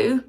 blue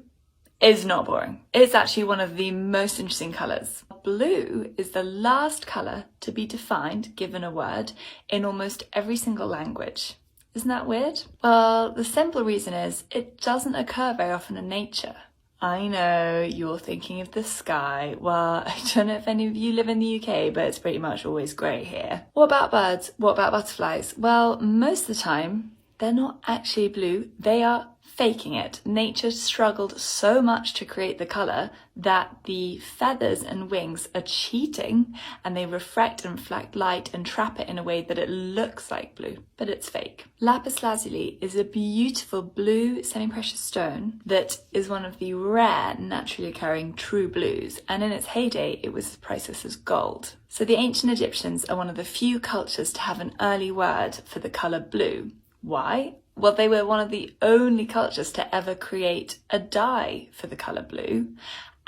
is not boring. It's actually one of the most interesting colours. Blue is the last colour to be defined, given a word, in almost every single language. Isn't that weird? Well, the simple reason is it doesn't occur very often in nature. I know you're thinking of the sky. Well, I don't know if any of you live in the UK, but it's pretty much always grey here. What about birds? What about butterflies? Well, most of the time, they're not actually blue. They are faking it. Nature struggled so much to create the colour that the feathers and wings are cheating, and they refract and reflect light and trap it in a way that it looks like blue, but it's fake. Lapis lazuli is a beautiful blue semi-precious stone that is one of the rare naturally occurring true blues, and in its heyday it was as priceless as gold. So the ancient Egyptians are one of the few cultures to have an early word for the colour blue. Why? Well, they were one of the only cultures to ever create a dye for the colour blue,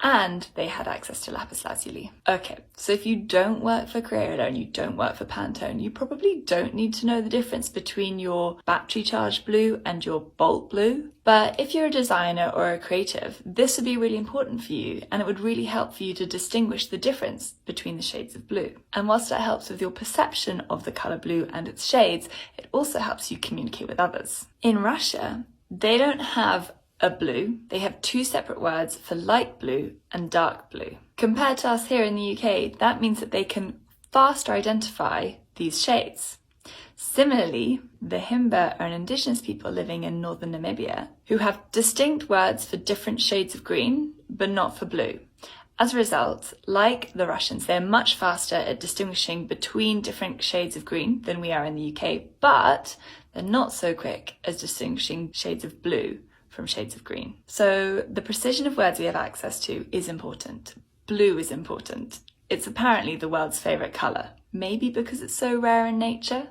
and they had access to lapis lazuli. Okay, so if you don't work for Crayola and you don't work for Pantone, you probably don't need to know the difference between your battery charged blue and your bolt blue. But if you're a designer or a creative, this would be really important for you, and it would really help for you to distinguish the difference between the shades of blue. And whilst it helps with your perception of the colour blue and its shades, it also helps you communicate with others. In Russia, they don't have a blue. They have two separate words for light blue and dark blue. Compared to us here in the UK, that means that they can faster identify these shades. Similarly, the Himba are an indigenous people living in northern Namibia who have distinct words for different shades of green, but not for blue. As a result, like the Russians, they're much faster at distinguishing between different shades of green than we are in the UK, but they're not so quick as distinguishing shades of blue from shades of green. So the precision of words we have access to is important. Blue is important. It's apparently the world's favourite colour. Maybe because it's so rare in nature?